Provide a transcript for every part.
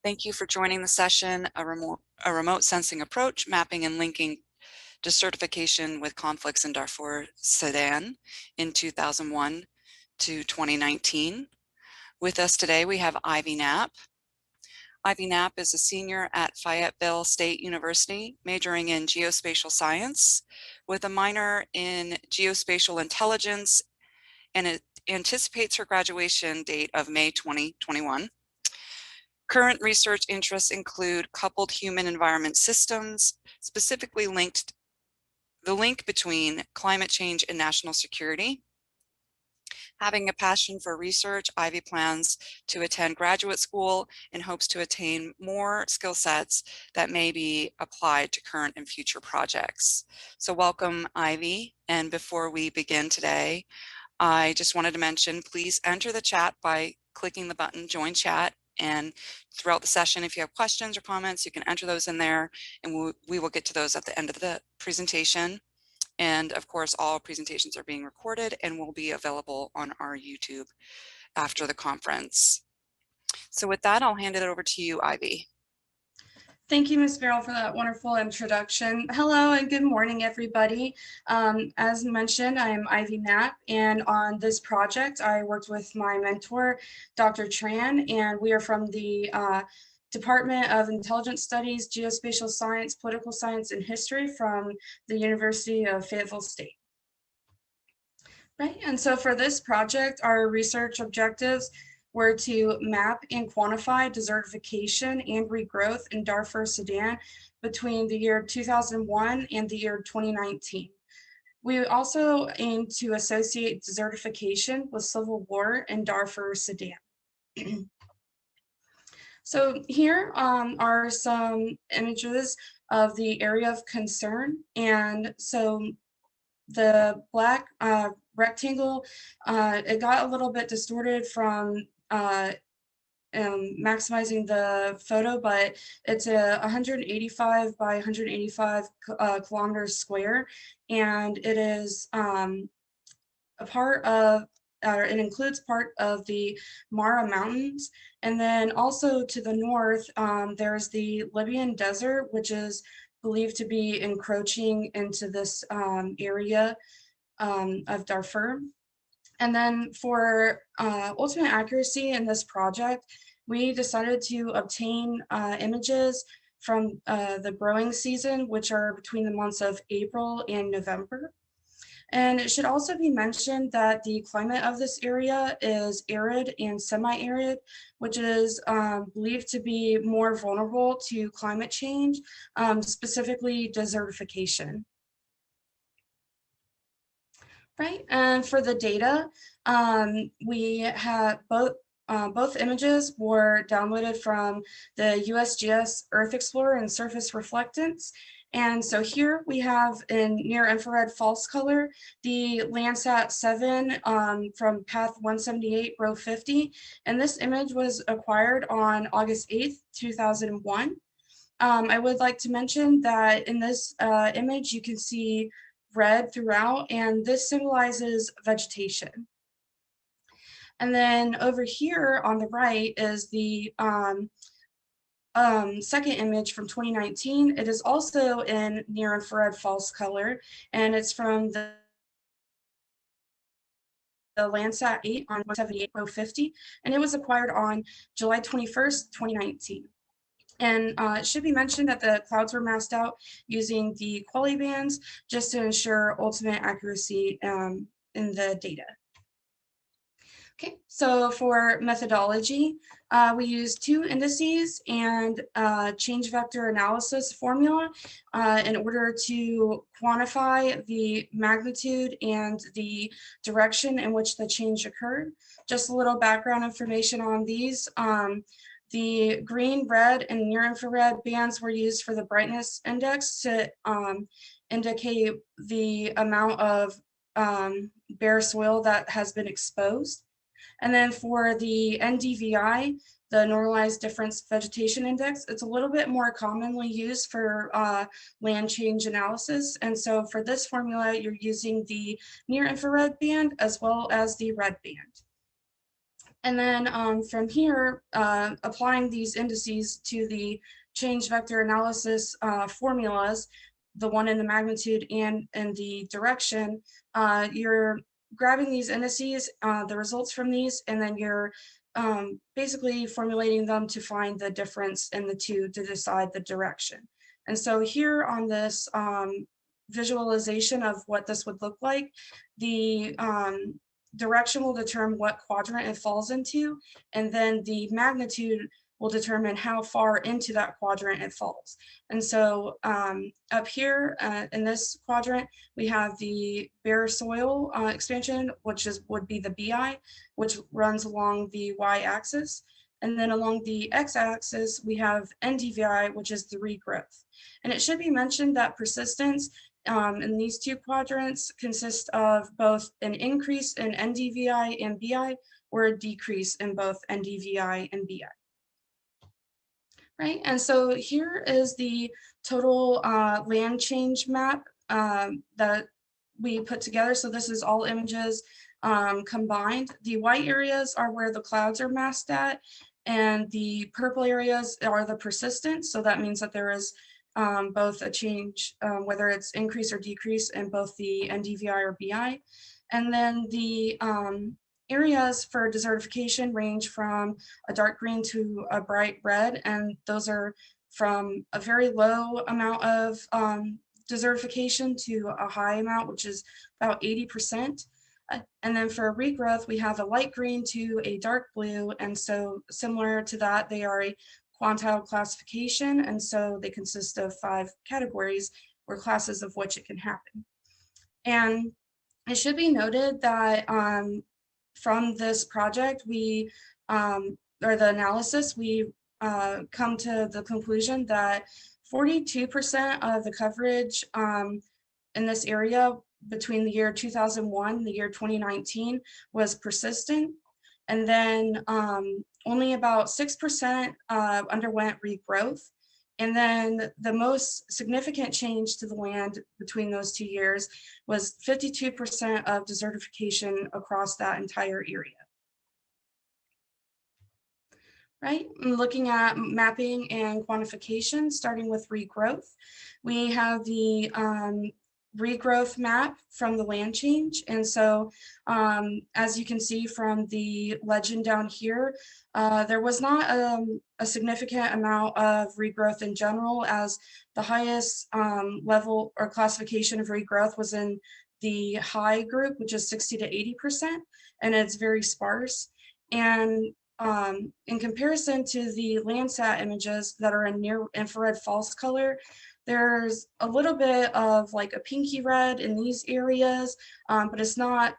Thank you for joining the session, a remote sensing approach, mapping and linking desertification with conflicts in Darfur, Sudan in 2001 to 2019. With us today, we have Ivy Knapp. Ivy Knapp is a senior at Fayetteville State University, majoring in geospatial science with a minor in geospatial intelligence, and it anticipates her graduation date of May 2021. Current research interests include coupled human environment systems, specifically the link between climate change and national security. Having a passion for research, Ivy plans to attend graduate school and hopes to attain more skill sets that may be applied to current and future projects. So welcome, Ivy. And before we begin today, I just wanted to mention, please enter the chat by clicking the button, join chat. And throughout the session, if you have questions or comments, you can enter those in there, and we will get to those at the end of the presentation. And of course, all presentations are being recorded and will be available on our YouTube after the conference. So with that, I'll hand it over to you, Ivy. Thank you, Ms. Merrill, for that wonderful introduction. Hello and good morning, everybody. As mentioned, I'm Ivy Knapp, and on this project, I worked with my mentor, Dr. Tran, and we are from the Department of Intelligence Studies, Geospatial Science, Political Science, and History from the University of Fayetteville State. Right, and so for this project, our research objectives were to map and quantify desertification and regrowth in Darfur, Sudan between the year 2001 and the year 2019. We also aimed to associate desertification with civil war in Darfur, Sudan. So here are some images of the area of concern. And so the black rectangle, it got a little bit distorted from maximizing the photo, but it's a 185 by 185 kilometers square, and it is a part of, it includes part of the Mara Mountains. And then also to the north, there's the Libyan Desert, which is believed to be encroaching into this area of Darfur. And then for ultimate accuracy in this project, we decided to obtain images from the growing season, which are between the months of April and November. And it should also be mentioned that the climate of this area is arid and semi-arid, which is believed to be more vulnerable to climate change, specifically desertification. Right, and for the data, we have both images were downloaded from the USGS Earth Explorer and Surface Reflectance. And so here we have in near infrared false color, the Landsat 7 from path 178, row 50. And this image was acquired on August 8th, 2001. I would like to mention that in this image, you can see red throughout, and this symbolizes vegetation. And then over here on the right is the second image from 2019. It is also in near infrared false color, and it's from the Landsat 8 on 178 row 50, and it was acquired on July 21st, 2019. And it should be mentioned that the clouds were masked out using the quality bands just to ensure ultimate accuracy in the data. Okay, so for methodology, we used two indices and change vector analysis formula in order to quantify the magnitude and the direction in which the change occurred. Just a little background information on these. The green, red, and near infrared bands were used for the brightness index to indicate the amount of bare soil that has been exposed. And then for the NDVI, the normalized difference vegetation index, it's a little bit more commonly used for land change analysis. And so for this formula, you're using the near infrared band as well as the red band. And then from here, applying these indices to the change vector analysis formulas, the one in the magnitude and in the direction, you're grabbing these indices, the results from these, and then you're basically formulating them to find the difference in the two to decide the direction. And so here on this visualization of what this would look like, the direction will determine what quadrant it falls into, and then the magnitude will determine how far into that quadrant it falls. And so up here in this quadrant, we have the bare soil expansion, which would be the BI, which runs along the y-axis. And then along the x-axis, we have NDVI, which is the regrowth. And it should be mentioned that persistence in these two quadrants consist of both an increase in NDVI and BI or a decrease in both NDVI and BI. Right, and so here is the total land change map that we put together. So this is all images combined. The white areas are where the clouds are masked at, and the purple areas are the persistence. So that means that there is both a change, whether it's increase or decrease in both the NDVI or BI. And then the areas for desertification range from a dark green to a bright red, and those are from a very low amount of desertification to a high amount, which is about 80%. And then for regrowth, we have a light green to a dark blue, and so similar to that, they are a quantile classification, and so they consist of 5 categories or classes of which it can happen. And it should be noted that from this project, we, or the analysis, we come to the conclusion that 42% of the coverage in this area between the year 2001 and the year 2019 was persistent. And then only about 6% underwent regrowth. And then the most significant change to the land between those 2 years was 52% of desertification across that entire area. Right, and looking at mapping and quantification, starting with regrowth, we have the regrowth map from the land change. And so as you can see from the legend down here, there was not a significant amount of regrowth in general, as the highest level or classification of regrowth was in the high group, which is 60 to 80%, and it's very sparse. And in comparison to the Landsat images that are in near infrared false color, there's a little bit of like a pinky red in these areas, but it's not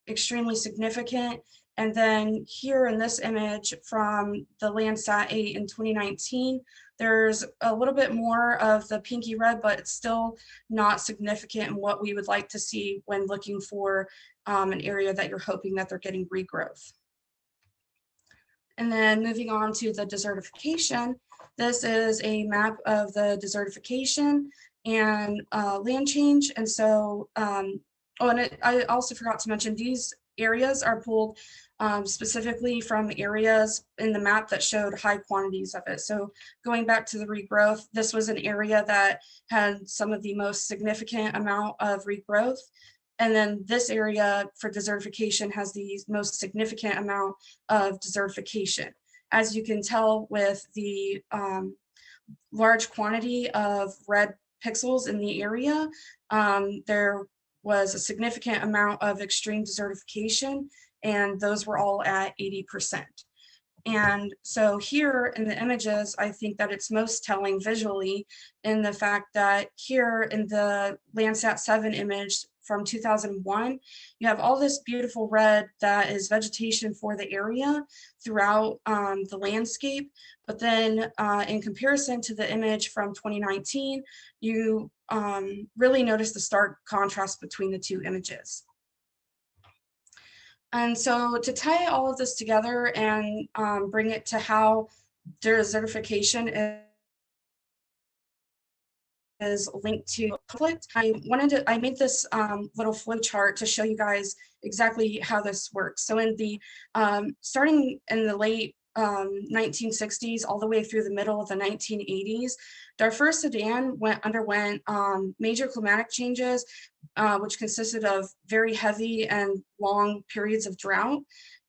extremely significant. And then here in this image from the Landsat 8 in 2019, there's a little bit more of the pinky red, but it's still not significant in what we would like to see when looking for an area that you're hoping that they're getting regrowth. And then moving on to the desertification, this is a map of the desertification and land change. And so, I also forgot to mention, these areas are pulled specifically from areas in the map that showed high quantities of it. So going back to the regrowth, this was an area that had some of the most significant amount of regrowth. And then this area for desertification has the most significant amount of desertification. As you can tell with the large quantity of red pixels in the area, there was a significant amount of extreme desertification, and those were all at 80%. And so here in the images, I think that it's most telling visually in the fact that here in the Landsat 7 image from 2001, you have all this beautiful red that is vegetation for the area throughout the landscape. But then in comparison to the image from 2019, you really notice the stark contrast between the two images. And so to tie all of this together and bring it to how desertification is linked to conflict, I made this little flow chart to show you guys exactly how this works. So in the starting in the late 1960s all the way through the middle of the 1980s, Darfur, Sudan underwent major climatic changes, which consisted of very heavy and long periods of drought.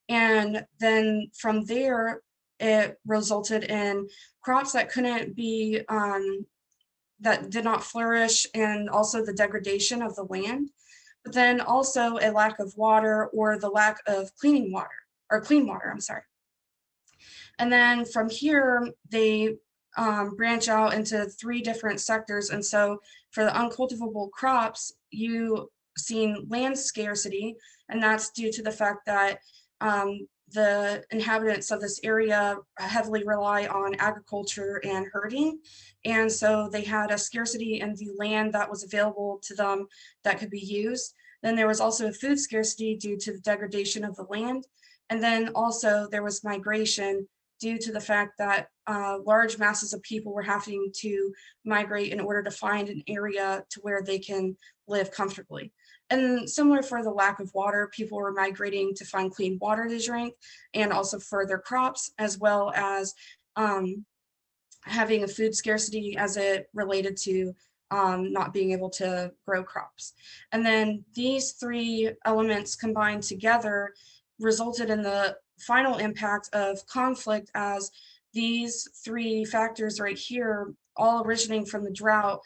And then from there, it resulted in crops that couldn't be, that did not flourish, and also the degradation of the land, but then also a lack of water or the lack of clean water, I'm sorry. And then from here, they branch out into 3 different sectors. And so for the uncultivable crops, you seen land scarcity, and that's due to the fact that the inhabitants of this area heavily rely on agriculture and herding. And so they had a scarcity in the land that was available to them that could be used. Then there was also a food scarcity due to the degradation of the land. And then also there was migration due to the fact that large masses of people were having to migrate in order to find an area to where they can live comfortably. And similar for the lack of water, people were migrating to find clean water to drink, and also for their crops, as well as having a food scarcity as it related to not being able to grow crops. And then these 3 elements combined together resulted in the final impact of conflict, as these 3 factors right here, all originating from the drought,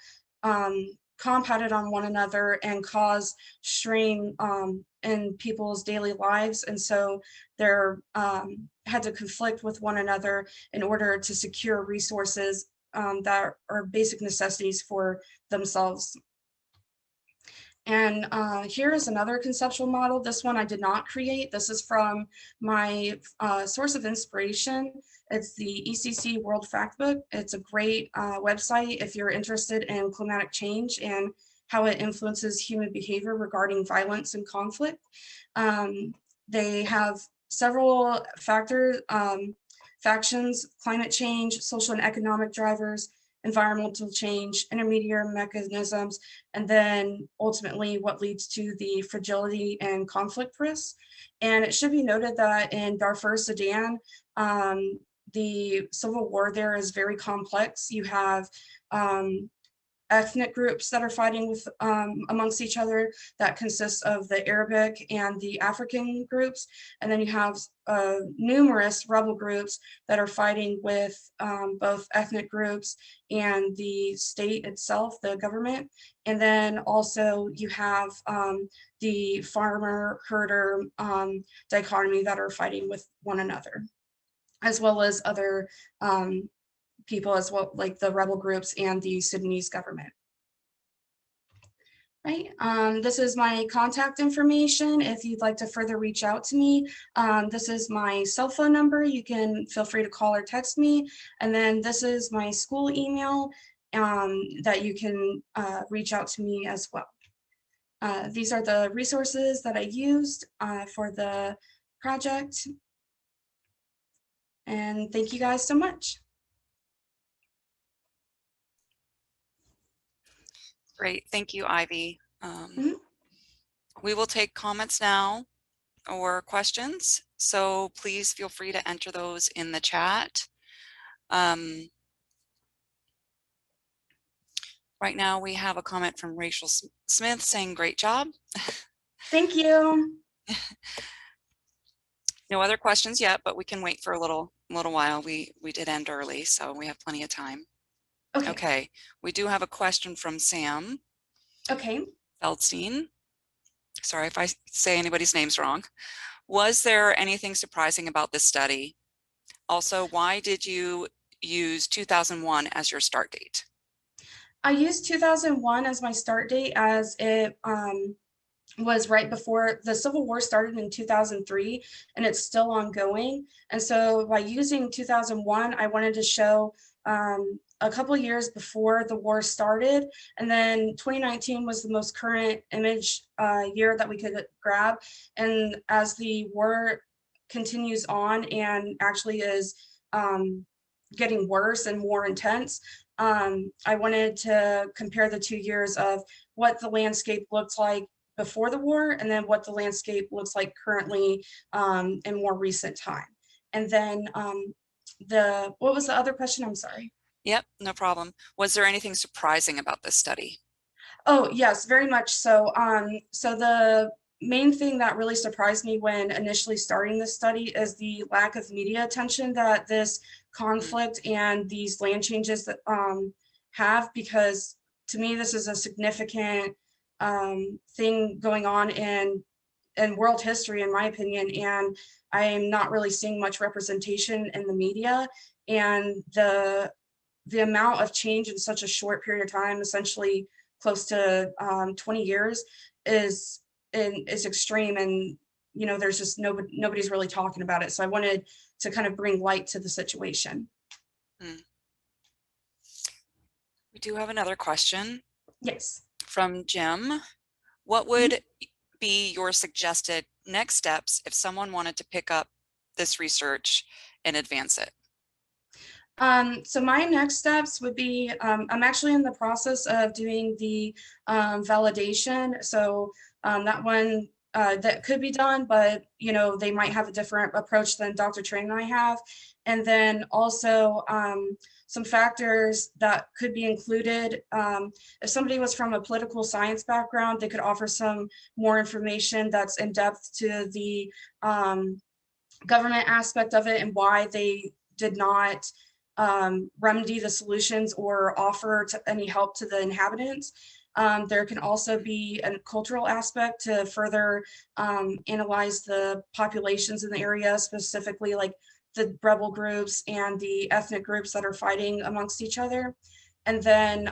compounded on one another and caused strain in people's daily lives. And so they're had to conflict with one another in order to secure resources that are basic necessities for themselves. And here is another conceptual model. This one I did not create. This is from my source of inspiration. It's the ECC World Factbook. It's a great website if you're interested in climatic change and how it influences human behavior regarding violence and conflict. They have several factions: climate change, social and economic drivers, environmental change, intermediary mechanisms, and then ultimately what leads to the fragility and conflict risks. And it should be noted that in Darfur, Sudan, the civil war there is very complex. You have ethnic groups that are fighting with amongst each other that consists of the Arabic and the African groups. And then you have numerous rebel groups that are fighting with both ethnic groups and the state itself, the government. And then also you have the farmer herder dichotomy that are fighting with one another, as well as other people as well, like the rebel groups and the Sudanese government. Right, this is my contact information if you'd like to further reach out to me. This is my cell phone number. You can feel free to call or text me. And then this is my school email that you can reach out to me as well. These are the resources that I used for the project. And thank you guys so much. Great, thank you, Ivy. We will take comments now or questions, so please feel free to enter those in the chat. Right now we have a comment from Rachel Smith saying great job. Thank you. No other questions yet, but we can wait for a little while. We did end early, so we have plenty of time. Okay, we do have a question from Sam. Okay. Feldstein. Sorry if I say anybody's names wrong. Was there anything surprising about this study? Also, why did you use 2001 as your start date? I used 2001 as my start date, as it was right before the Civil War started in 2003, and it's still ongoing. And so by using 2001, I wanted to show a couple years before the war started, and then 2019 was the most current image year that we could grab. And as the war continues on and actually is getting worse and more intense, I wanted to compare the 2 years of what the landscape looked like before the war, and then what the landscape looks like currently in more recent time. And then what was the other question? I'm sorry. Yep, no problem. Was there anything surprising about this study? Oh, yes, very much so. So the main thing that really surprised me when initially starting this study is the lack of media attention that this conflict and these land changes that have, because to me, this is a significant thing going on in world history, in my opinion, and I am not really seeing much representation in the media, and the amount of change in such a short period of time, essentially close to 20 years, is extreme, and there's just nobody's really talking about it. So I wanted to kind of bring light to the situation. We do have another question. Yes. From Jim. What would be your suggested next steps if someone wanted to pick up this research and advance it? So my next steps would be, I'm actually in the process of doing the validation. So that one that could be done, but they might have a different approach than Dr. Train and I have. And then also some factors that could be included. If somebody was from a political science background, they could offer some more information that's in depth to the government aspect of it and why they did not remedy the solutions or offer any help to the inhabitants. There can also be a cultural aspect to further analyze the populations in the area, specifically like the rebel groups and the ethnic groups that are fighting amongst each other. And then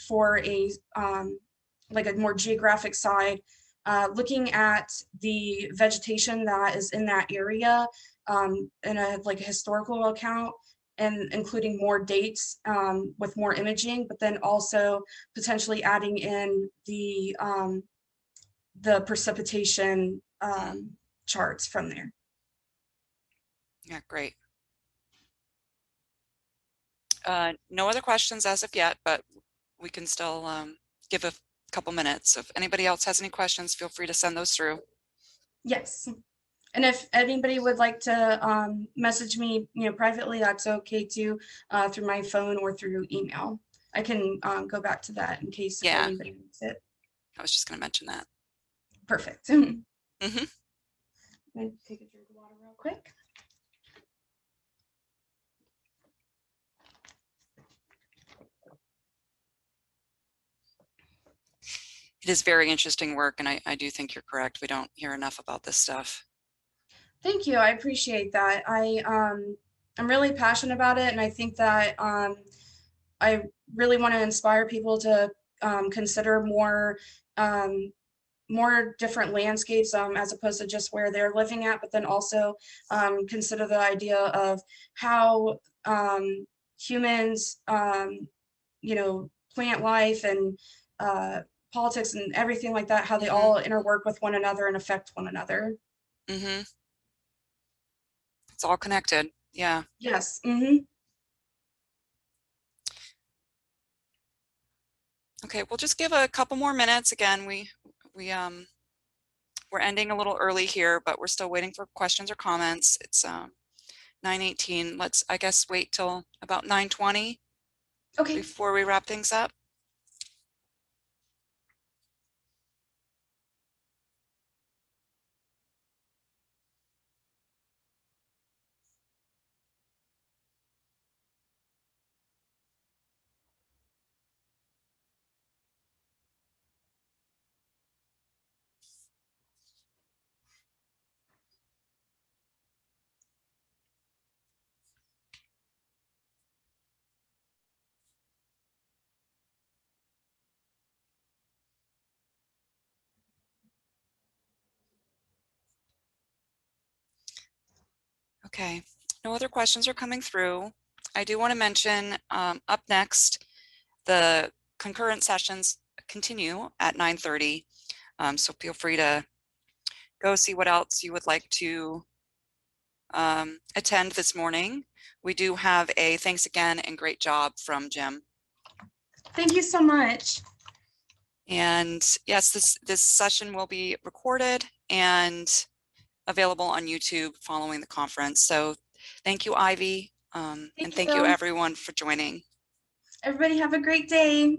for a like a more geographic side, looking at the vegetation that is in that area in a historical account, and including more dates with more imaging, but then also potentially adding in the precipitation charts from there. Yeah, great. No other questions as of yet, but we can still give a couple minutes. If anybody else has any questions, feel free to send those through. Yes. And if anybody would like to message me, privately, that's okay too, through my phone or through email. I can go back to that in case anybody needs it. I was just going to mention that. Perfect. Mm-hmm. I'm gonna take a drink of water real quick. It is very interesting work, and I do think you're correct. We don't hear enough about this stuff. Thank you. I appreciate that. I'm really passionate about it, and I think that I really want to inspire people to consider more different landscapes as opposed to just where they're living at, but then also consider the idea of how humans, plant life and politics and everything like that, how they all interwork with one another and affect one another. Mm-hmm. It's all connected. Yeah. Yes. Okay, we'll just give a couple more minutes. Again, we're ending a little early here, but we're still waiting for questions or comments. It's 9:18. Let's, I guess, wait till about 9:20 before we wrap things up. Okay, no other questions are coming through. I do want to mention up next, the concurrent sessions continue at 9:30. So feel free to go see what else you would like to attend this morning. We do have a thanks again and great job from Jim. Thank you so much. And yes, this session will be recorded and available on YouTube following the conference. So thank you, Ivy. And thank you you. everyone for joining. Everybody have a great day.